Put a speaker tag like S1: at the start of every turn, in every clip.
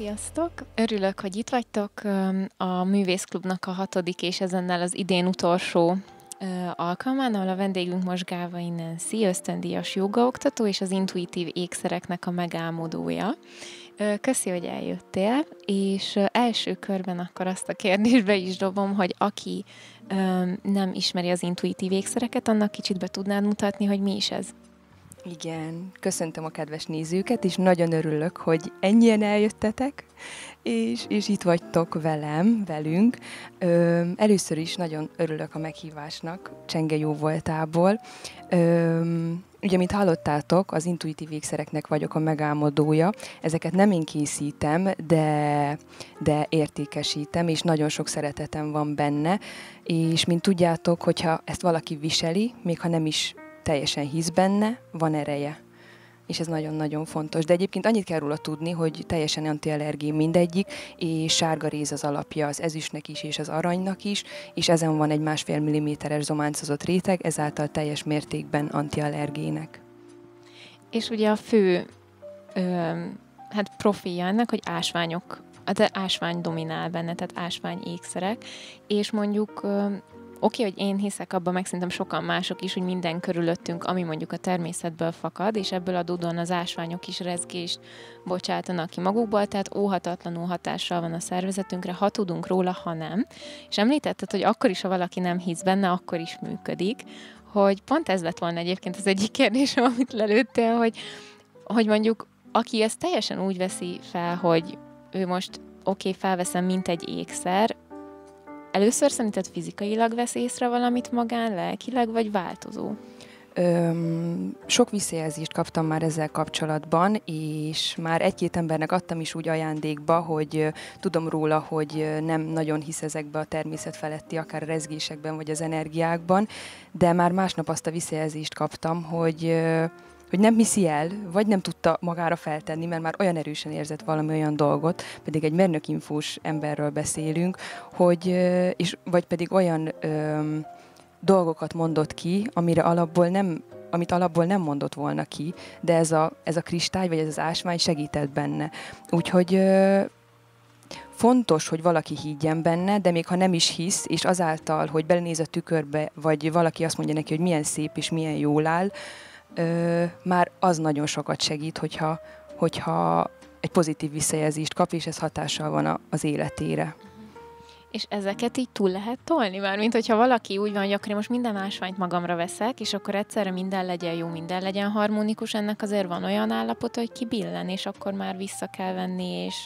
S1: Sziasztok! Örülök, hogy itt vagytok. A Művészklubnak a 6. és ezennel az idén utolsó alkalmán, ahol a vendégünk most Gálvai Nancy, ösztöndíjas jogaoktató és az intuitív ékszereknek a megálmodója. Köszi, hogy eljöttél, és első körben akkor azt a kérdésbe is dobom, hogy aki nem ismeri az intuitív ékszereket, annak kicsit be tudnád mutatni, hogy mi is ez?
S2: Igen, köszöntöm a kedves nézőket, és nagyon örülök, hogy ennyien eljöttetek, és itt vagytok velünk. Először is nagyon örülök a meghívásnak, Csenge jó voltából. Ugye, mint hallottátok, az intuitív ékszereknek vagyok a megálmodója. Ezeket nem én készítem, de értékesítem, és nagyon sok szeretetem van benne. És mint tudjátok, hogyha ezt valaki viseli, még ha nem is teljesen hisz benne, van ereje. És ez nagyon-nagyon fontos. De egyébként annyit kell róla tudni, hogy teljesen antiallergén mindegyik, és sárga réz az alapja az ezüstnek is, és az aranynak is, és ezen van egy 1,5 milliméteres zománcozott réteg, ezáltal teljes mértékben antiallergének.
S1: És ugye a fő profilja ennek, hogy ásvány dominál benne, tehát ásvány ékszerek, és mondjuk oké, hogy én hiszek abban, meg szerintem sokan mások is, hogy minden körülöttünk, ami mondjuk a természetből fakad, és ebből adódóan az ásványok is rezgést bocsátanak ki magukból, tehát óhatatlanul hatással van a szervezetünkre, ha tudunk róla, ha nem. És említetted, hogy akkor is, ha valaki nem hisz benne, akkor is működik, hogy pont ez lett volna egyébként az egyik kérdésem, amit lelőttél, hogy mondjuk aki ezt teljesen úgy veszi fel, hogy ő most felveszem, mint egy ékszer, először szerinted fizikailag vesz észre valamit magán, lelkileg, vagy változó?
S2: Sok visszajelzést kaptam már ezzel kapcsolatban, és már egy-két embernek adtam is úgy ajándékba, hogy tudom róla, hogy nem nagyon hisz ezekbe a természet feletti, akár a rezgésekben, vagy az energiákban, de már másnap azt a visszajelzést kaptam, hogy nem hiszi el, vagy nem tudta magára feltenni, mert már olyan erősen érzett valami olyan dolgot, pedig egy mérnökinfós emberről beszélünk, vagy pedig olyan dolgokat mondott ki, amit alapból nem mondott volna ki, de ez a kristály, vagy ez az ásvány segített benne. Úgyhogy fontos, hogy valaki higgyen benne, de még ha nem is hisz, és azáltal, hogy belenéz a tükörbe, vagy valaki azt mondja neki, hogy milyen szép és milyen jól áll, már az nagyon sokat segít, hogyha egy pozitív visszajelzést kap, és ez hatással van az életére.
S1: És ezeket így túl lehet tolni? Mármint, hogyha valaki úgy van, hogy akkor én most minden ásványt magamra veszek, és akkor egyszerre minden legyen jó, minden legyen harmonikus, ennek azért van olyan állapota, hogy kibillen, és akkor már vissza kell venni, és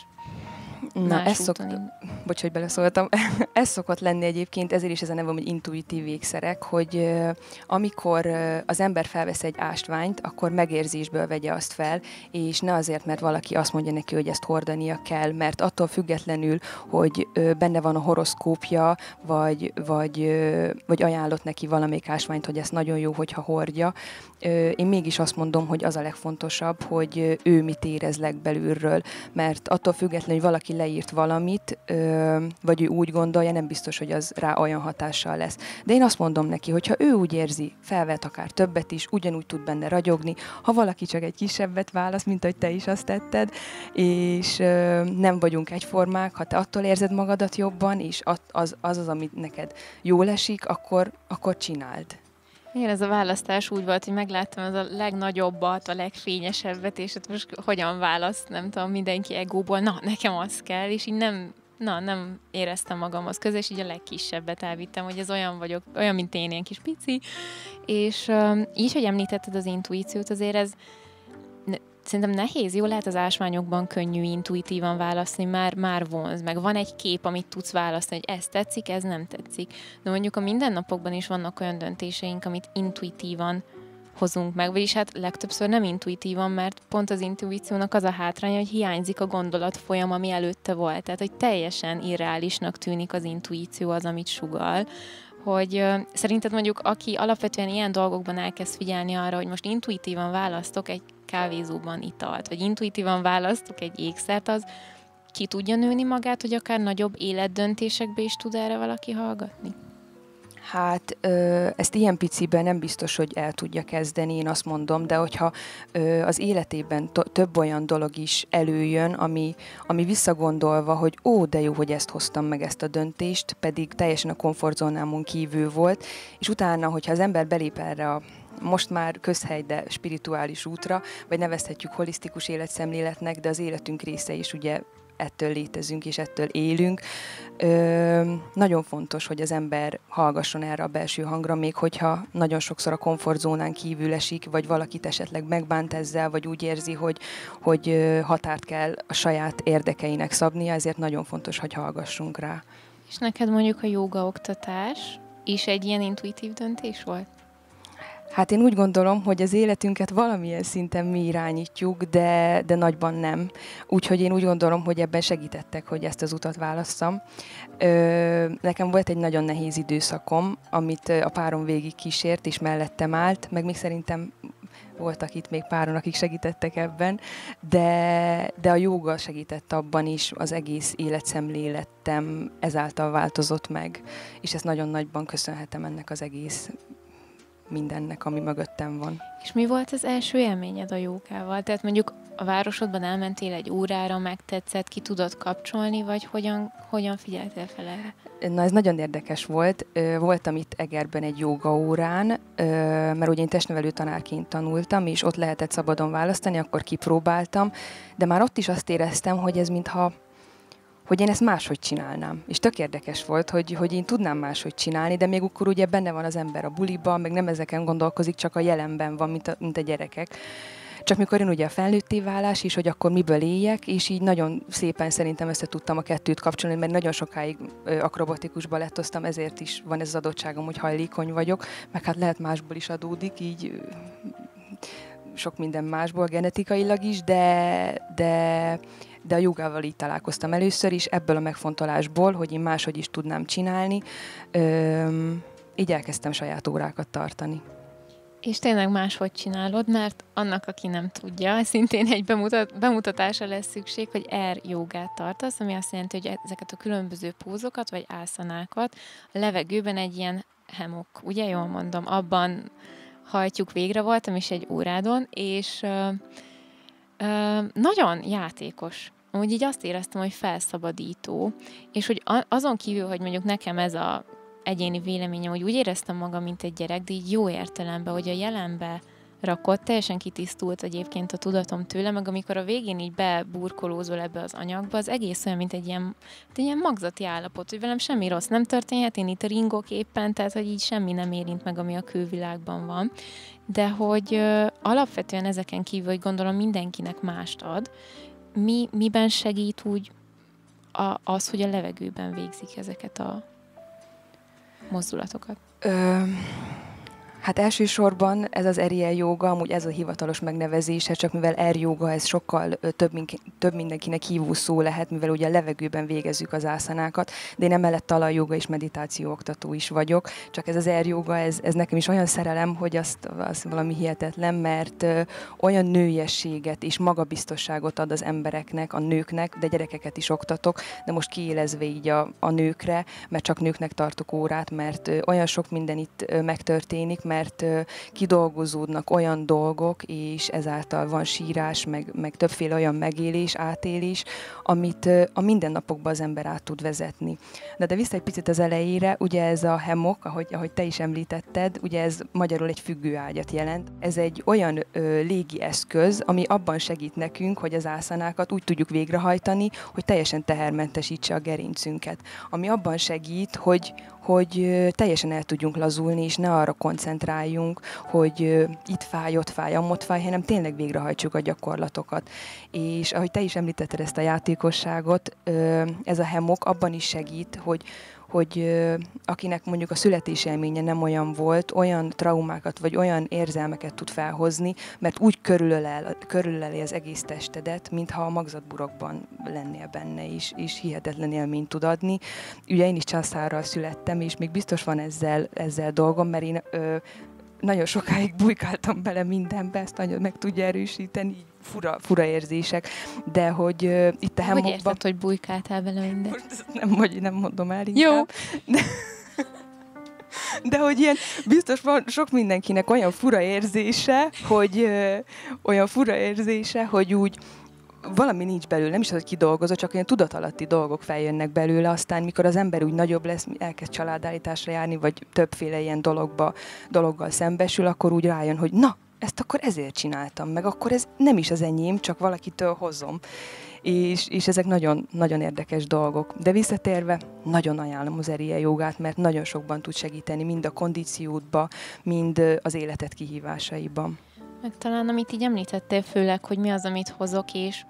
S2: bocs, hogy beleszóltam. Ez szokott lenni egyébként, ezért is ez a neve, hogy intuitív ékszerek, hogy amikor az ember felvesz egy ásványt, akkor megérzésből vegye azt fel, és ne azért, mert valaki azt mondja neki, hogy ezt hordania kell, mert attól függetlenül, hogy benne van a horoszkópja, vagy ajánlott neki valamelyik ásványt, hogy ez nagyon jó, hogyha hordja. Én mégis azt mondom, hogy az a legfontosabb, hogy ő mit érez legbelülről, mert attól függetlenül, hogy valaki leírt valamit, vagy ő úgy gondolja, nem biztos, hogy az rá olyan hatással lesz. De én azt mondom neki, hogyha ő úgy érzi, felvet akár többet is, ugyanúgy tud benne ragyogni, ha valaki csak egy kisebbet válasz, mint ahogy te is azt tetted, és nem vagyunk egyformák, ha te attól érzed magadat jobban, és az, amit neked jól esik, akkor csináld.
S1: Igen, ez a választás úgy volt, hogy megláttam az a legnagyobbat, a legfényesebbet, és hát most hogyan választ, nem tudom, mindenki egóból, nekem az kell, és így nem éreztem magamhoz közé, és így a legkisebbet elvittem, hogy ez olyan, mint én, ilyen kis pici, és így, hogy említetted az intuíciót, azért ez szerintem nehéz, jó lehet az ásványokban könnyű intuitívan választani, már vonz, meg van egy kép, amit tudsz választani, hogy ez tetszik, ez nem tetszik. De mondjuk a mindennapokban is vannak olyan döntéseink, amit intuitívan hozunk meg, vagyis hát legtöbbször nem intuitívan, mert pont az intuíciónak az a hátránya, hogy hiányzik a gondolatfolyam, ami előtte volt. Tehát, hogy teljesen irreálisnak tűnik az intuíció, az, amit sugall. Hogy szerinted mondjuk, aki alapvetően ilyen dolgokban elkezd figyelni arra, hogy most intuitívan választok egy kávézóban italt, vagy intuitívan választok egy ékszert, az ki tudja nőni magát, hogy akár nagyobb életdöntésekbe is tud erre valaki hallgatni?
S2: Hát ezt ilyen piciben nem biztos, hogy el tudja kezdeni, én azt mondom, de hogyha az életében több olyan dolog is előjön, ami visszagondolva, hogy de jó, hogy ezt hoztam meg, ezt a döntést, pedig teljesen a komfortzónámon kívül volt, és utána, hogyha az ember belép erre a most már közhely, de spirituális útra, vagy nevezhetjük holisztikus életszemléletnek, de az életünk része is ugye ettől létezünk és ettől élünk. Nagyon fontos, hogy az ember hallgasson erre a belső hangra, még hogyha nagyon sokszor a komfortzónán kívül esik, vagy valakit esetleg megbánt ezzel, vagy úgy érzi, hogy határt kell a saját érdekeinek szabnia, ezért nagyon fontos, hogy hallgassunk rá.
S1: És neked mondjuk a jóga oktatás is egy ilyen intuitív döntés volt?
S2: Hát én úgy gondolom, hogy az életünket valamilyen szinten mi irányítjuk, de nagyban nem. Úgyhogy én úgy gondolom, hogy ebben segítettek, hogy ezt az utat válasszam. Nekem volt egy nagyon nehéz időszakom, amit a párom végig kísért, és mellettem állt, meg még szerintem voltak itt még páron, akik segítettek ebben, de a jóga segített abban is, az egész életszemléletem ezáltal változott meg, és ezt nagyon nagyban köszönhetem ennek az egész mindennek, ami mögöttem van.
S1: És mi volt az első élményed a jógával? Tehát mondjuk a városodban elmentél egy órára, megtetszett, ki tudod kapcsolni, vagy hogyan figyeltél fel erre?
S2: Na, ez nagyon érdekes volt. Voltam itt Egerben egy jóga órán, mert ugye én testnevelő tanárként tanultam, és ott lehetett szabadon választani, akkor kipróbáltam, de már ott is azt éreztem, hogy ez mintha hogy én ezt máshogy csinálnám. És tök érdekes volt, hogy én tudnám máshogy csinálni, de még akkor ugye benne van az ember a buliban, meg nem ezeken gondolkozik, csak a jelenben van, mint a gyerekek. Csak mikor jön ugye a felnőtté válás is, hogy akkor miből éljek, és így nagyon szépen szerintem össze tudtam a kettőt kapcsolni, mert nagyon sokáig akrobatikus balettoztam, ezért is van ez az adottságom, hogy hajlékony vagyok, meg hát lehet másból is adódik, így sok minden másból genetikailag is, de a jogával így találkoztam először is, ebből a megfontolásból, hogy én máshogy is tudnám csinálni, így elkezdtem saját órákat tartani.
S1: És tényleg máshogy csinálod, mert annak, aki nem tudja, szintén egy bemutatásra lesz szükség, hogy air jogát tartasz, ami azt jelenti, hogy ezeket a különböző pózokat, vagy ászanákat a levegőben egy ilyen hammock, ugye jól mondom, abban hajtjuk végre, voltam is egy órádon, és nagyon játékos. Úgy így azt éreztem, hogy felszabadító, és hogy azon kívül, hogy mondjuk nekem ez a egyéni véleményem, hogy úgy éreztem magam, mint egy gyerek, de így jó értelemben, hogy a jelenbe rakott, teljesen kitisztult egyébként a tudatom tőle, meg amikor a végén így beburkolózol ebbe az anyagba, az egész olyan, mint egy ilyen magzati állapot, hogy velem semmi rossz nem történhet, én itt ringok éppen, tehát hogy így semmi nem érint meg, ami a külvilágban van. De hogy alapvetően ezeken kívül, hogy gondolom mindenkinek mást ad, miben segít úgy az, hogy a levegőben végzik ezeket a mozdulatokat?
S2: Hát elsősorban ez az Ariel jóga, amúgy ez a hivatalos megnevezése, csak mivel Air jóga, ez sokkal több mindenkinek hívó szó lehet, mivel ugye a levegőben végezzük az ászanákat, de én emellett talajjoga és meditáció oktató is vagyok, csak ez az Air jóga, ez nekem is olyan szerelem, hogy az valami hihetetlen, mert olyan nőiességet és magabiztosságot ad az embereknek, a nőknek, de gyerekeket is oktatok, de most kiélezve így a nőkre, mert csak nőknek tartok órát, mert olyan sok minden itt megtörténik, mert kidolgozódnak olyan dolgok, és ezáltal van sírás, meg többféle olyan megélés, átélés, amit a mindennapokban az ember át tud vezetni. De vissza egy picit az elejére, ugye ez a hammock, ahogy te is említetted, ugye ez magyarul egy függőágyat jelent. Ez egy olyan légi eszköz, ami abban segít nekünk, hogy az ászanákat úgy tudjuk végrehajtani, hogy teljesen tehermentesítse a gerincünket. Ami abban segít, hogy teljesen el tudjunk lazulni, és ne arra koncentráljunk, hogy itt fáj, ott fáj, amott fáj, hanem tényleg végrehajtsuk a gyakorlatokat. És ahogy te is említetted ezt a játékosságot, ez a hammock abban is segít, hogy akinek mondjuk a születésélménye nem olyan volt, olyan traumákat vagy olyan érzelmeket tud felhozni, mert úgy körülöleli az egész testedet, mintha a magzatburokban lennél benne is, és hihetetlen élményt tud adni. Ugye én is császárral születtem, és még biztos van ezzel dolgom, mert én nagyon sokáig bujkáltam bele mindenbe, ezt nagyon meg tudja erősíteni, fura érzések, de hogy itt a hammockban...
S1: Hogy érted, hogy bujkáltál bele mindenbe?
S2: Nem mondom el inkább. Jó. De hogy ilyen, biztos van sok mindenkinek olyan fura érzése, hogy úgy valami nincs belőle, nem is az, hogy kidolgozó, csak olyan tudatalatti dolgok feljönnek belőle, aztán mikor az ember úgy nagyobb lesz, elkezd családállításra járni, vagy többféle ilyen dologgal szembesül, akkor úgy rájön, hogy na, ezt akkor ezért csináltam, meg akkor ez nem is az enyém, csak valakitől hozom. És ezek nagyon, nagyon érdekes dolgok. De visszatérve, nagyon ajánlom az Eriel jogát, mert nagyon sokban tud segíteni, mind a kondíciódba, mind az életed kihívásaiban.
S1: Meg talán, amit így említettél, főleg, hogy mi az, amit hozok, és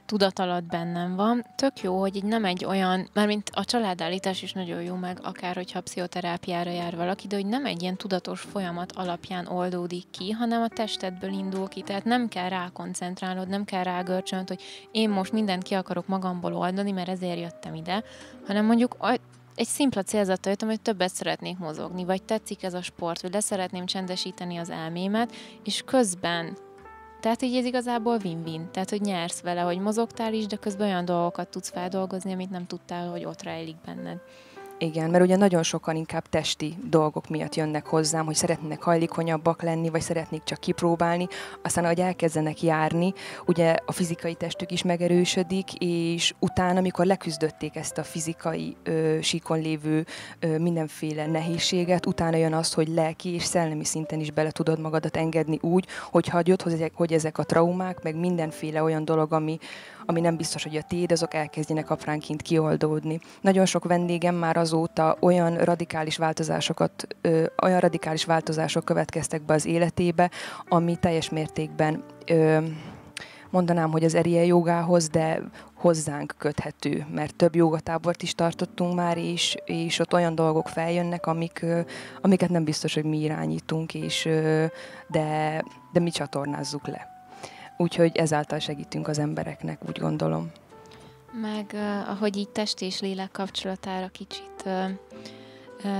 S1: tudat alatt bennem van. Tök jó, hogy így nem egy olyan, mármint a családállítás is nagyon jó, meg akár, hogyha pszichoterápiára jár valaki, de hogy nem egy ilyen tudatos folyamat alapján oldódik ki, hanem a testedből indul ki. Tehát nem kell rá koncentrálnod, nem kell rá görcsölnöd, hogy én most mindent ki akarok magamból oldani, mert ezért jöttem ide, hanem mondjuk egy szimpla célzattal jöttem, hogy többet szeretnék mozogni, vagy tetszik ez a sport, vagy leszeretném csendesíteni az elmémet, és közben, tehát így ez igazából win-win, tehát hogy nyersz vele, hogy mozogtál is, de közben olyan dolgokat tudsz feldolgozni, amit nem tudtál, hogy ott rejlik benned.
S2: Igen, mert ugye nagyon sokan inkább testi dolgok miatt jönnek hozzám, hogy szeretnének hajlékonyabbak lenni, vagy szeretnék csak kipróbálni, aztán ahogy elkezdenek járni, ugye a fizikai testük is megerősödik, és utána, amikor leküzdötték ezt a fizikai síkon lévő mindenféle nehézséget, utána jön az, hogy lelki és szellemi szinten is bele tudod magadat engedni úgy, hogy hagyod, hogy ezek a traumák, meg mindenféle olyan dolog, ami nem biztos, hogy a tiéd, azok elkezdjenek apránként kioldódni. Nagyon sok vendégem már azóta olyan radikális változások következtek be az életébe, ami teljes mértékben mondanám, hogy az Eriel jogához, de hozzánk köthető, mert több jogatábort is tartottunk már, és ott olyan dolgok feljönnek, amiket nem biztos, hogy mi irányítunk, de mi csatornázzuk le. Úgyhogy ezáltal segítünk az embereknek, úgy gondolom.
S1: Meg ahogy így test és lélek kapcsolatára kicsit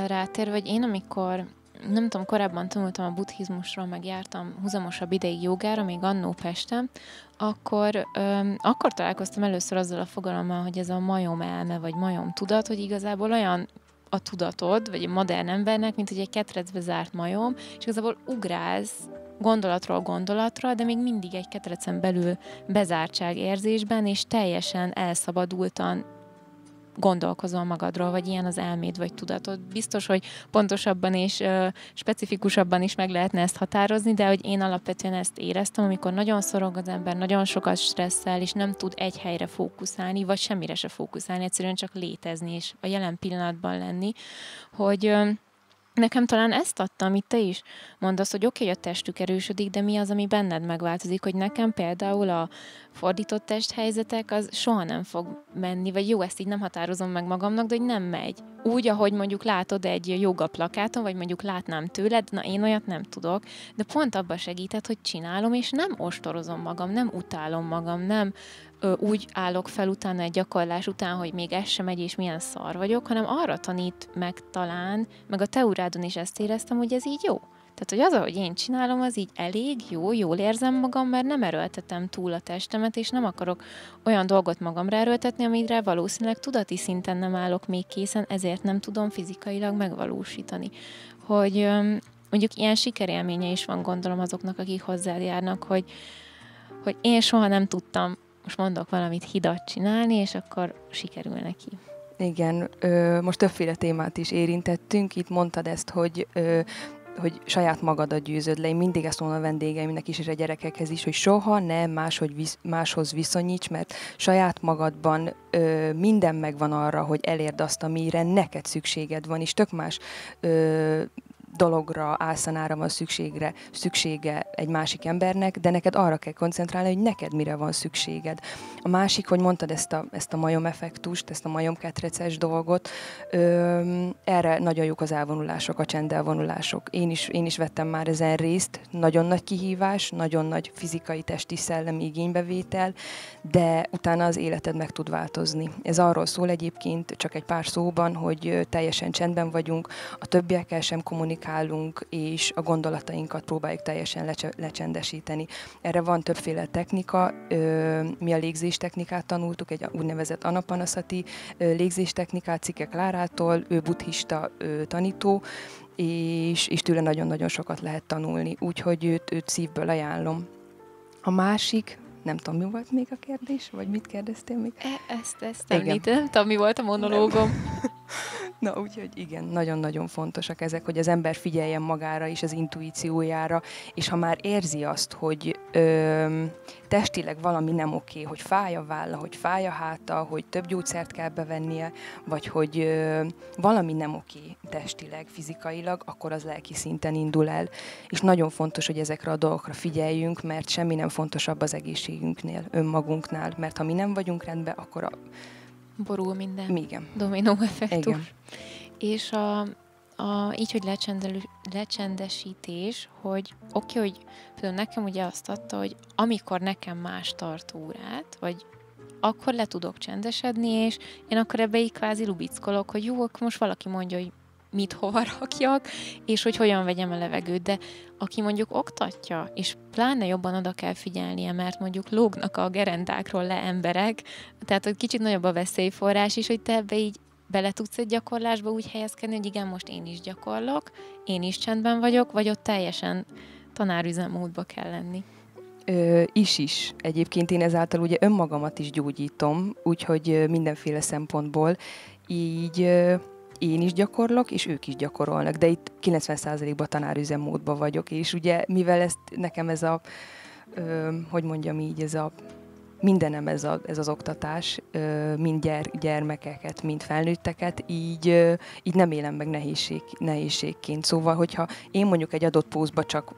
S1: rátér, vagy én amikor, nem tudom, korábban tanultam a buddhizmusról, meg jártam huzamosabb ideig jogára, még annó Pesten, akkor találkoztam először azzal a fogalommal, hogy ez a majom elme, vagy majom tudat, hogy igazából olyan a tudatod, vagy a modern embernek, mint hogy egy ketrecbe zárt majom, és igazából ugrálsz gondolatról gondolatra, de még mindig egy ketrecen belül bezártság érzésben, és teljesen elszabadultan gondolkozol magadról, vagy ilyen az elméd, vagy tudatod. Biztos, hogy pontosabban és specifikusabban is meg lehetne ezt határozni, de hogy én alapvetően ezt éreztem, amikor nagyon szorong az ember, nagyon sokat stresszel, és nem tud egy helyre fókuszálni, vagy semmire se fókuszálni, egyszerűen csak létezni, és a jelen pillanatban lenni, hogy nekem talán ezt adta, amit te is mondasz, hogy oké, a testük erősödik, de mi az, ami benned megváltozik, hogy nekem például a fordított testhelyzetek az soha nem fog menni, vagy jó, ezt így nem határozom meg magamnak, de hogy nem megy. Úgy, ahogy mondjuk látod egy joga plakáton, vagy mondjuk látnám tőled, na én olyat nem tudok, de pont abban segített, hogy csinálom, és nem ostorozom magam, nem utálom magam, nem úgy állok fel utána egy gyakorlás után, hogy még ez sem megy, és milyen szar vagyok, hanem arra tanít meg talán, meg a te órádon is ezt éreztem, hogy ez így jó. Tehát, hogy az, ahogy én csinálom, az így elég jó, jól érzem magam, mert nem erőltetem túl a testemet, és nem akarok olyan dolgot magamra erőltetni, amire valószínűleg tudati szinten nem állok még készen, ezért nem tudom fizikailag megvalósítani. Hogy mondjuk ilyen sikerélménye is van, gondolom, azoknak, akik hozzájárnak, hogy én soha nem tudtam, most mondok valamit, hidat csinálni, és akkor sikerül neki.
S2: Igen, most többféle témát is érintettünk. Itt mondtad ezt, hogy saját magadat győzöd le. Én mindig ezt mondom a vendégeimnek is, és a gyerekekhez is, hogy soha nem máshoz viszonyíts, mert saját magadban minden megvan arra, hogy elérd azt, amire neked szükséged van, és tök más dologra, álszanára van szüksége egy másik embernek, de neked arra kell koncentrálni, hogy neked mire van szükséged. A másik, hogy mondtad ezt a majom effektust, ezt a majomketreces dolgot, erre nagyon jók az elvonulások, a csendelvonulások. Én is vettem már ezen részt, nagyon nagy kihívás, nagyon nagy fizikai, testi, szellemi igénybevétel, de utána az életed meg tud változni. Ez arról szól egyébként, csak egy pár szóban, hogy teljesen csendben vagyunk, a többiekkel sem kommunikálunk, kommunikálunk, és a gondolatainkat próbáljuk teljesen lecsendesíteni. Erre van többféle technika, mi a légzéstechnikát tanultuk, egy úgynevezett Anapanasati légzéstechnikát Cikek Klárától, ő buddhista tanító, és tőle nagyon-nagyon sokat lehet tanulni, úgyhogy őt szívből ajánlom. A másik, nem tudom, mi volt még a kérdés, vagy mit kérdeztél még?
S1: Ezt említem, nem tudom, mi volt a monológom.
S2: Na, úgyhogy igen, nagyon-nagyon fontosak ezek, hogy az ember figyeljen magára és az intuíciójára, és ha már érzi azt, hogy testileg valami nem oké, hogy fáj a válla, hogy fáj a háta, hogy több gyógyszert kell bevennie, vagy hogy valami nem oké testileg, fizikailag, akkor az lelki szinten indul el. És nagyon fontos, hogy ezekre a dolgokra figyeljünk, mert semmi nem fontosabb az egészségünknél, önmagunknál, mert ha mi nem vagyunk rendben, akkor
S1: borul minden.
S2: Igen.
S1: Dominó effektus.
S2: Igen.
S1: És így, hogy lecsendesítés, hogy oké, hogy például nekem ugye azt adta, hogy amikor nekem más tart órát, vagy akkor le tudok csendesedni, és én akkor ebbe így kvázi lubickolok, hogy jó, akkor most valaki mondja, hogy mit hova rakjak, és hogy hogyan vegyem a levegőt, de aki mondjuk oktatja, és pláne jobban oda kell figyelnie, mert mondjuk lógnak a gerendákról le emberek, tehát hogy kicsit nagyobb a veszélyforrás is, hogy te ebbe így bele tudsz egy gyakorlásba úgy helyezkedni, hogy igen, most én is gyakorlok, én is csendben vagyok, vagy ott teljesen tanárüzemmódba kell lenni.
S2: Is. Egyébként én ezáltal ugye önmagamat is gyógyítom, úgyhogy mindenféle szempontból így én is gyakorlok, és ők is gyakorolnak, de itt 90%-ban tanárüzemmódban vagyok, és ugye mivel ezt nekem ez a, hogy mondjam így, ez a mindenem ez az oktatás, mind gyermekeket, mind felnőtteket, így nem élem meg nehézségként. Szóval, hogyha én mondjuk egy adott pózba csak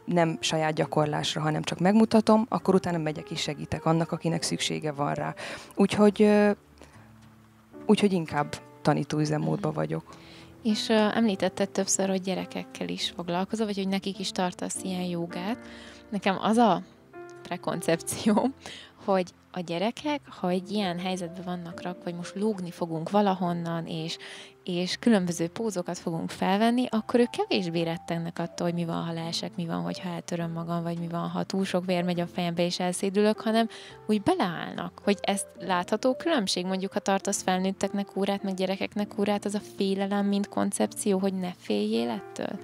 S2: nem saját gyakorlásra, hanem csak megmutatom, akkor utána megyek és segítek annak, akinek szüksége van rá. Úgyhogy inkább tanítóüzemmódban vagyok.
S1: És említetted többször, hogy gyerekekkel is foglalkozol, vagy hogy nekik is tartasz ilyen jogát. Nekem az a prekoncepció, hogy a gyerekek, ha egy ilyen helyzetben vannak rakva, vagy most lógni fogunk valahonnan, és különböző pózokat fogunk felvenni, akkor ők kevésbé rettegnek attól, hogy mi van, ha leesek, mi van, hogyha eltöröm magam, vagy mi van, ha túl sok vér megy a fejembe, és elszédülök, hanem úgy beleállnak, hogy ezt látható különbség, mondjuk, ha tartasz felnőtteknek órát, meg gyerekeknek órát, az a félelem, mint koncepció, hogy ne féljél ettől?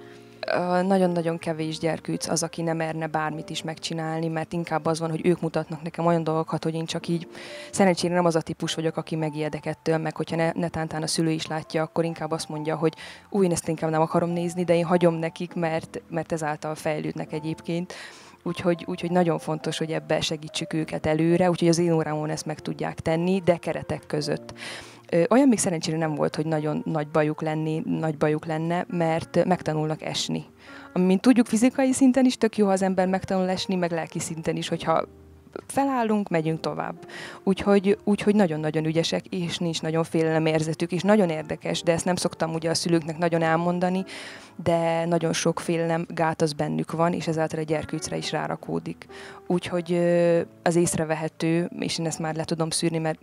S2: Nagyon-nagyon kevés gyerkőc az, aki nem merne bármit is megcsinálni, mert inkább az van, hogy ők mutatnak nekem olyan dolgokat, hogy én csak így szerencsére nem az a típus vagyok, aki megijedek ettől, meg hogyha netántán a szülő is látja, akkor inkább azt mondja, hogy én ezt inkább nem akarom nézni, de én hagyom nekik, mert ezáltal fejlődnek egyébként. Úgyhogy nagyon fontos, hogy ebbe segítsük őket előre, úgyhogy az én órámon ezt meg tudják tenni, de keretek között. Olyan még szerencsére nem volt, hogy nagyon nagy bajuk lenne, mert megtanulnak esni. Mint tudjuk, fizikai szinten is tök jó, ha az ember megtanul esni, meg lelki szinten is, hogyha felállunk, megyünk tovább. Úgyhogy nagyon-nagyon ügyesek, és nincs nagyon félelemérzetük, és nagyon érdekes, de ezt nem szoktam ugye a szülőknek nagyon elmondani, de nagyon sok félelem gát az bennük van, és ezáltal a gyerkőcre is rárakódik. Úgyhogy az észrevehető, és én ezt már le tudom szűrni, mert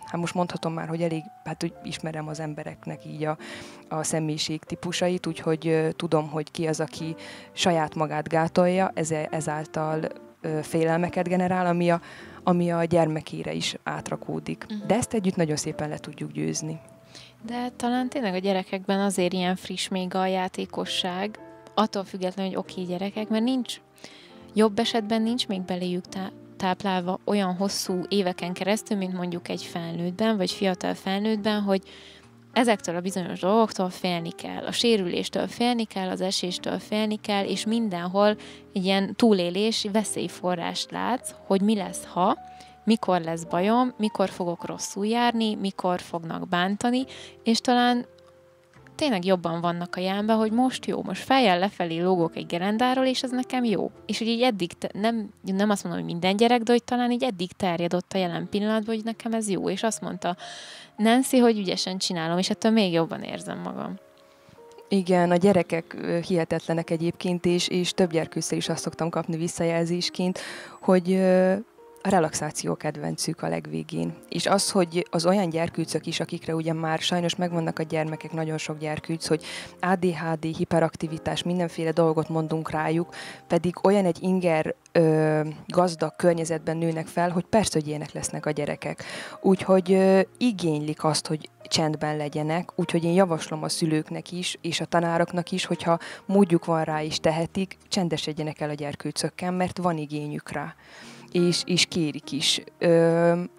S2: hát most mondhatom már, hogy elég, hogy ismerem az embereknek így a személyiség típusait, úgyhogy tudom, hogy ki az, aki saját magát gátolja, ezáltal félelmeket generál, ami a gyermekére is átrakódik. De ezt együtt nagyon szépen le tudjuk győzni.
S1: De talán tényleg a gyerekekben azért ilyen friss még a játékosság, attól függetlenül, hogy oké, gyerekek, mert jobb esetben nincs még beléjük táplálva olyan hosszú éveken keresztül, mint mondjuk egy felnőttben, vagy fiatal felnőttben, hogy ezektől a bizonyos dolgoktól félni kell. A sérüléstől félni kell, az eséstől félni kell, és mindenhol egy ilyen túlélési veszélyforrást látsz, hogy mi lesz, ha, mikor lesz bajom, mikor fogok rosszul járni, mikor fognak bántani, és talán tényleg jobban vannak a jármban, hogy most jó, most fejjel lefelé lógok egy gerendáról, és ez nekem jó. És hogy így eddig, nem azt mondom, hogy minden gyerek, de hogy talán így eddig terjed ott a jelen pillanatban, hogy nekem ez jó. És azt mondta Nancy, hogy ügyesen csinálom, és ettől még jobban érzem magam.
S2: Igen, a gyerekek hihetetlenek egyébként, és több gyerkőccel is azt szoktam kapni visszajelzésként, hogy a relaxáció kedvencük a legvégén. És az, hogy az olyan gyerkőcök is, akikre ugye már sajnos megvannak a gyermekek, nagyon sok gyerkőc, hogy ADHD, hiperaktivitás, mindenféle dolgot mondunk rájuk, pedig olyan egy inger gazdag környezetben nőnek fel, hogy persze, hogy ilyenek lesznek a gyerekek. Úgyhogy igénylik azt, hogy csendben legyenek, úgyhogy én javaslom a szülőknek is, és a tanároknak is, hogyha módjuk van rá és tehetik, csendesedjenek el a gyerkőcökkel, mert van igényük rá. És kérik is.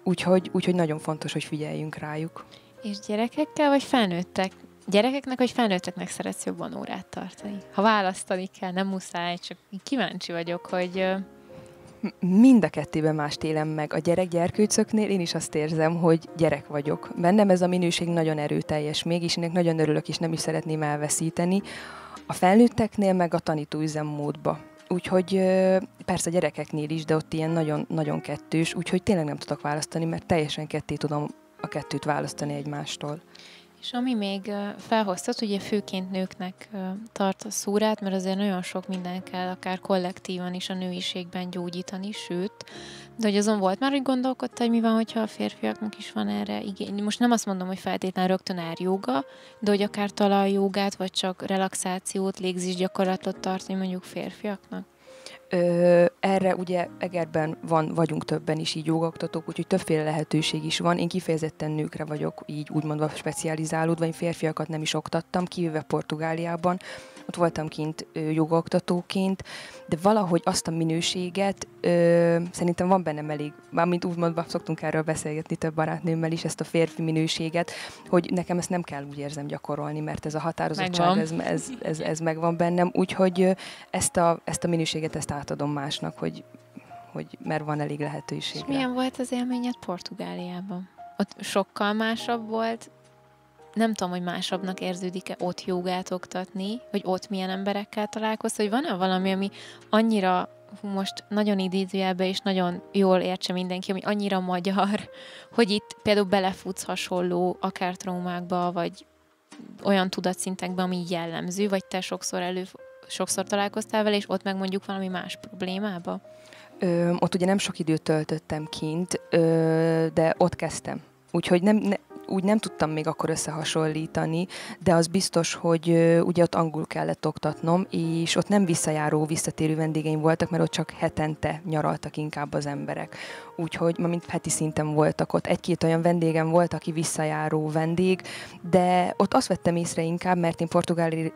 S2: Úgyhogy nagyon fontos, hogy figyeljünk rájuk.
S1: És gyerekekkel vagy felnőttek? Gyerekeknek vagy felnőtteknek szeretsz jobban órát tartani? Ha választani kell, nem muszáj, csak kíváncsi vagyok, hogy...
S2: Mind a kettőben mást élem meg. A gyerkőcöknél én is azt érzem, hogy gyerek vagyok. Bennem ez a minőség nagyon erőteljes még, és ennek nagyon örülök, és nem is szeretném elveszíteni. A felnőtteknél meg a tanítóüzemmódba. Úgyhogy persze a gyerekeknél is, de ott ilyen nagyon, nagyon kettős, úgyhogy tényleg nem tudok választani, mert teljesen ketté tudom a kettőt választani egymástól.
S1: És ami még felhoztat, ugye főként nőknek tart a szúrát, mert azért nagyon sok minden kell, akár kollektívan is a nőiségben gyógyítani, sőt, de hogy azon volt már, hogy gondolkodtál, hogy mi van, hogyha a férfiaknak is van erre igény. Most nem azt mondom, hogy feltétlenül rögtön árjóga, de hogy akár talajjógát, vagy csak relaxációt, légzésgyakorlatot tartani mondjuk férfiaknak.
S2: Erre ugye Egerben vagyunk többen is így jogaoktatók, úgyhogy többféle lehetőség is van. Én kifejezetten nőkre vagyok így úgymondva specializálódva, én férfiakat nem is oktattam, kivéve Portugáliában. Ott voltam kint jogaoktatóként, de valahogy azt a minőséget szerintem van bennem elég, mármint úgymondva szoktunk erről beszélgetni több barátnőmmel is, ezt a férfi minőséget, hogy nekem ezt nem kell úgy érzem gyakorolni, mert ez a határozottság, ez megvan bennem, úgyhogy ezt a minőséget ezt átadom másnak, hogy mert van elég lehetőség.
S1: És milyen volt az élményed Portugáliában? Ott sokkal másabb volt, nem tudom, hogy másabbnak érződik-e ott jogát oktatni, hogy ott milyen emberekkel találkoztál, hogy van-e valami, ami annyira, most nagyon idézőjelben és nagyon jól értse mindenki, ami annyira magyar, hogy itt például belefutsz hasonló akár traumákba, vagy olyan tudatszintekbe, ami jellemző, vagy te sokszor találkoztál vele, és ott meg mondjuk valami más problémába?
S2: Ott ugye nem sok időt töltöttem kint, de ott kezdtem. Úgyhogy úgy nem tudtam még akkor összehasonlítani, de az biztos, hogy ugye ott angol kellett oktatnom, és ott nem visszatérő vendégeim voltak, mert ott csak hetente nyaraltak inkább az emberek. Úgyhogy ma mint heti szinten voltak ott. Egy-két olyan vendégem volt, aki visszajáró vendég, de ott azt vettem észre inkább, mert én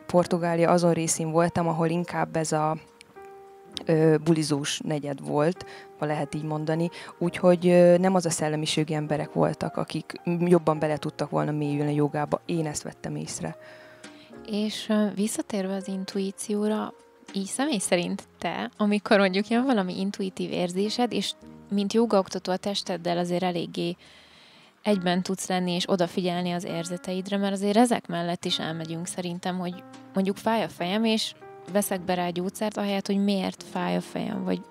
S2: Portugália azon részén voltam, ahol inkább ez a bulizós negyed volt, ha lehet így mondani, úgyhogy nem az a szellemiségi emberek voltak, akik jobban bele tudtak volna mélyülni a jogába. Én ezt vettem észre.
S1: És visszatérve az intuícióra, így személy szerint te, amikor mondjuk jön valami intuitív érzésed, és mint jogaoktató a testeddel azért eléggé egyben tudsz lenni, és odafigyelni az érzeteidre, mert azért ezek mellett is elmegyünk szerintem, hogy mondjuk fáj a fejem, és veszek be rá gyógyszert, ahelyett, hogy miért fáj a fejem, vagy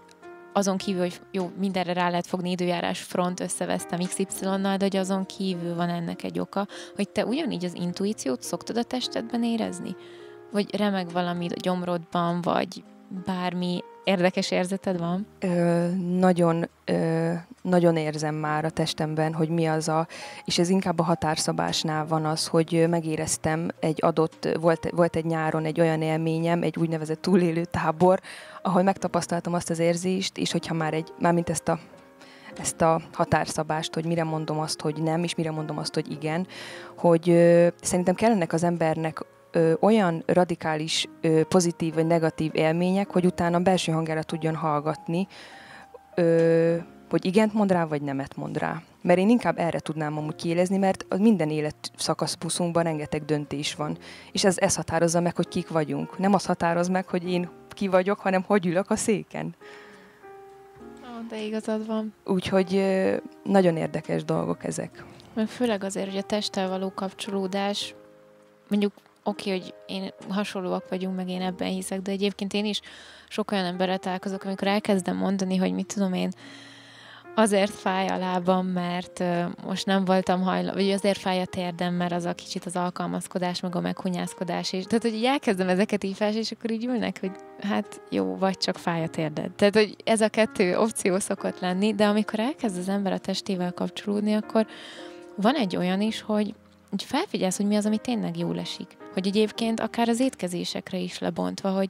S1: azon kívül, hogy jó, mindenre rá lehet fogni időjárás front, összevesztem XY-nal, de hogy azon kívül van ennek egy oka, hogy te ugyanígy az intuíciót szoktad a testedben érezni? Vagy remeg valami a gyomrodban, vagy bármi érdekes érzeted van?
S2: Nagyon érzem már a testemben, hogy mi az és ez inkább a határszabásnál van az, hogy megéreztem volt egy nyáron egy olyan élményem, egy úgynevezett túlélő tábor, ahol megtapasztaltam azt az érzést, és hogyha mármint ezt a határszabást, hogy mire mondom azt, hogy nem, és mire mondom azt, hogy igen, hogy szerintem kellenek az embernek olyan radikális, pozitív vagy negatív élmények, hogy utána belső hangára tudjon hallgatni, hogy igent mond rá, vagy nemet mond rá. Mert én inkább erre tudnám amúgy kiélezni, mert a minden életszakaszpuszunkban rengeteg döntés van. És ez határozza meg, hogy kik vagyunk. Nem az határoz meg, hogy én ki vagyok, hanem hogy ülök a széken.
S1: De igazad van.
S2: Úgyhogy nagyon érdekes dolgok ezek.
S1: Meg főleg azért, hogy a testtel való kapcsolódás, mondjuk oké, hogy én hasonlóak vagyunk, meg én ebben hiszek, de egyébként én is sok olyan emberrel találkozok, amikor elkezdem mondani, hogy mit tudom én, Azért fáj a lábam, mert most nem voltam hajlandó, vagy azért fáj a térdem, mert az a kicsit az alkalmazkodás, meg a meghunyászkodás is. Tehát, hogy így elkezdem ezeket így felni, és akkor így ülnek, hogy hát jó, vagy csak fáj a térded. Tehát, hogy ez a kettő opció szokott lenni, de amikor elkezd az ember a testével kapcsolódni, akkor van egy olyan is, hogy felfigyelsz, hogy mi az, ami tényleg jól esik. Hogy egyébként akár az étkezésekre is lebontva, hogy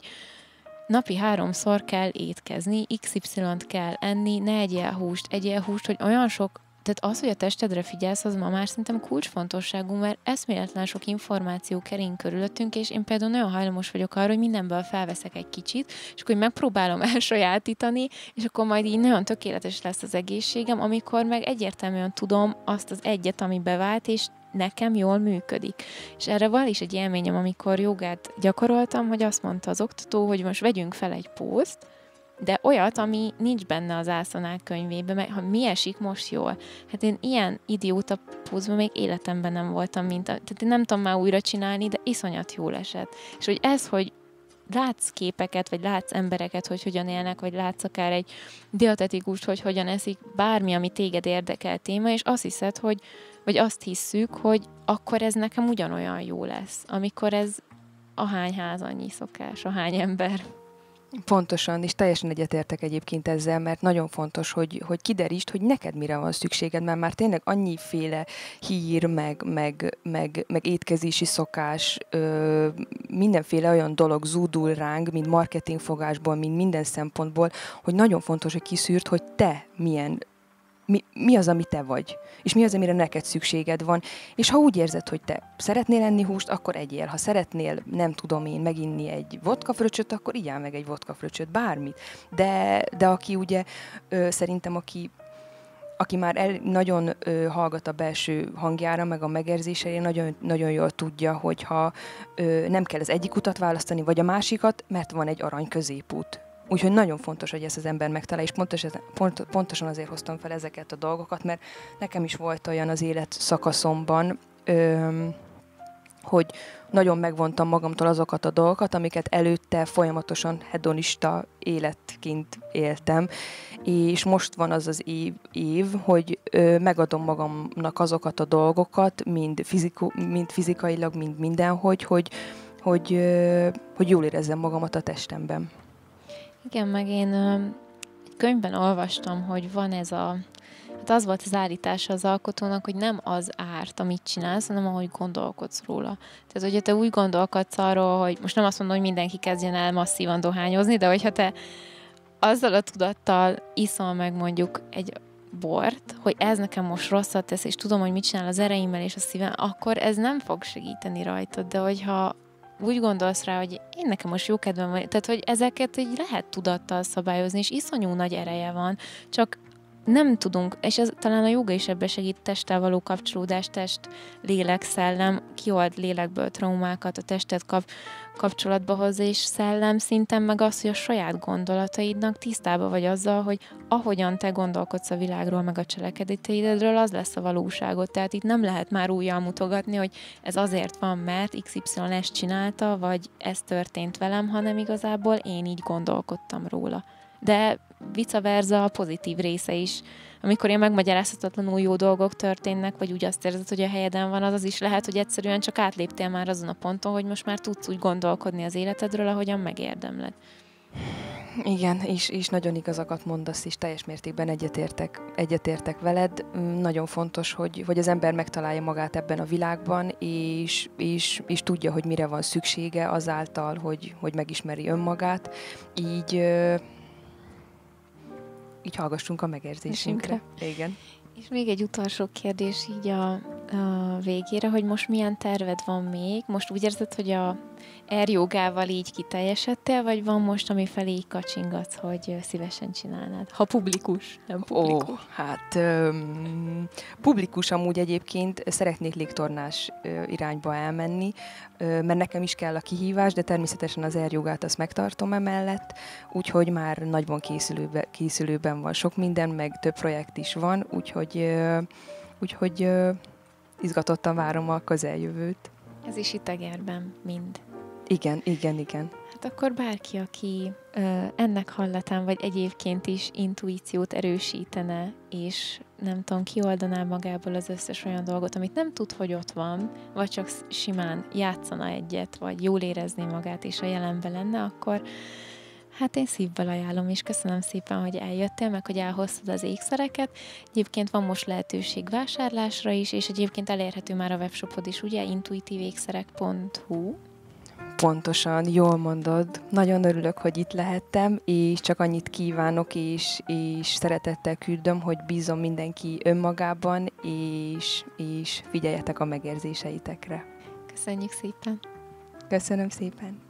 S1: napi 3-szor kell étkezni, XY-t kell enni, ne egyél húst, hogy olyan sok, tehát az, hogy a testedre figyelsz, az ma már szerintem kulcsfontosságú, mert eszméletlen sok információ kering körülöttünk, és én például nagyon hajlamos vagyok arra, hogy mindenből felveszek egy kicsit, és akkor megpróbálom elsajátítani, és akkor majd így nagyon tökéletes lesz az egészségem, amikor meg egyértelműen tudom azt az egyet, ami bevált, és nekem jól működik. És erre van is egy élményem, amikor jogát gyakoroltam, hogy azt mondta az oktató, hogy most vegyünk fel egy pózt, de olyat, ami nincs benne az ászanák könyvében, mert ha mi esik most jól. Hát én ilyen idióta pózban még életemben nem voltam, tehát én nem tudom már újra csinálni, de iszonyat jól esett. És hogy ez, hogy látsz képeket, vagy látsz embereket, hogy hogyan élnek, vagy látsz akár egy dietetikust, hogy hogyan eszik, bármi, ami téged érdekel téma, és azt hiszed, hogy vagy azt hisszük, hogy akkor ez nekem ugyanolyan jó lesz, amikor ez ahány ház annyi szokás, ahány ember.
S2: Pontosan, és teljesen egyetértek egyébként ezzel, mert nagyon fontos, hogy kiderítsd, hogy neked mire van szükséged, mert már tényleg annyiféle hír, meg étkezési szokás, mindenféle olyan dolog zúdul ránk, mind marketingfogásból, mind minden szempontból, hogy nagyon fontos, hogy kiszűrd, hogy te mi az, ami te vagy, és mi az, amire neked szükséged van, és ha úgy érzed, hogy te szeretnél enni húst, akkor egyél. Ha szeretnél, nem tudom én, meginni egy vodkafröccsöt, akkor igyál meg egy vodkafröccsöt, bármit. De aki ugye, szerintem aki már nagyon hallgat a belső hangjára, meg a megérzéseire, nagyon, nagyon jól tudja, hogyha nem kell az egyik utat választani, vagy a másikat, mert van egy arany középút. Úgyhogy nagyon fontos, hogy ezt az ember megtalálja, és pontosan azért hoztam fel ezeket a dolgokat, mert nekem is volt olyan az élet szakaszomban, hogy nagyon megvontam magamtól azokat a dolgokat, amiket előtte folyamatosan hedonista életként éltem, és most van az év, hogy megadom magamnak azokat a dolgokat, mind fizikailag, mind mindenhogy, hogy jól érezzem magamat a testemben.
S1: Igen, meg én egy könyvben olvastam, hogy van ez hát az volt az állítása az alkotónak, hogy nem az árt, amit csinálsz, hanem ahogy gondolkodsz róla. Tehát, hogyha te úgy gondolkodsz arról, hogy most nem azt mondom, hogy mindenki kezdjen el masszívan dohányozni, de hogyha te azzal a tudattal iszol meg mondjuk egy bort, hogy ez nekem most rosszat tesz, és tudom, hogy mit csinál az ereimmel és a szívem, akkor ez nem fog segíteni rajtad, de hogyha úgy gondolsz rá, hogy én nekem most jó kedvem van, tehát, hogy ezeket így lehet tudattal szabályozni, és iszonyú nagy ereje van, csak nem tudunk, és ez talán a jóga is ebbe segít, testtel való kapcsolódás, test, lélek, szellem, kiold lélekből traumákat, a testet kapcsolatba hozza, és szellem szinten meg az, hogy a saját gondolataidnak tisztában vagy azzal, hogy ahogyan te gondolkodsz a világról, meg a cselekedeteidről, az lesz a valóságot. Tehát itt nem lehet már újjal mutogatni, hogy ez azért van, mert XY ezt csinálta, vagy ez történt velem, hanem igazából én így gondolkodtam róla. De vice versa a pozitív része is. Amikor ilyen megmagyarázhatatlanul jó dolgok történnek, vagy úgy azt érzed, hogy a helyeden van, az is lehet, hogy egyszerűen csak átléptél már azon a ponton, hogy most már tudsz úgy gondolkodni az életedről, ahogyan megérdemled.
S2: Igen, és nagyon igazakat mondasz, és teljes mértékben egyetértek veled. Nagyon fontos, hogy az ember megtalálja magát ebben a világban, és tudja, hogy mire van szüksége azáltal, hogy megismeri önmagát. Így hallgassunk a megérzésünkre. Igen.
S1: És még egy utolsó kérdés így a végére, hogy most milyen terved van még? Most úgy érzed, hogy a jogával így kiteljesedtél, vagy van most, ami felé így kacsingatsz, hogy szívesen csinálnád? Ha publikus, nem publikus.
S2: Publikus amúgy egyébként szeretnék légtornás irányba elmenni, mert nekem is kell a kihívás, de természetesen az jogát azt megtartom emellett, úgyhogy már nagyban készülőben van sok minden, meg több projekt is van, úgyhogy izgatottan várom a közeljövőt.
S1: Ez is itt Egerben mind.
S2: Igen.
S1: Hát Hát akkor bárki, aki ennek hallatán, vagy egyébként is intuíciót erősítene, és nem tudom, kioldaná magából az összes olyan dolgot, amit nem tud, hogy ott van, vagy csak simán játszana egyet, vagy jól érezné magát, és a jelenben lenne, akkor hát én szívvel ajánlom, és köszönöm szépen, hogy eljöttél, meg hogy elhoztad az ékszereket. Egyébként van most lehetőség vásárlásra is, és egyébként elérhető már a webshopod is, ugye? intuitivékszerek.hu.
S2: Pontosan, jól mondod. Nagyon örülök, hogy itt lehettem, és csak annyit kívánok, és szeretettel küldöm, hogy bízom mindenki önmagában, és figyeljetek a megérzéseitekre.
S1: Köszönjük szépen!
S2: Köszönöm szépen!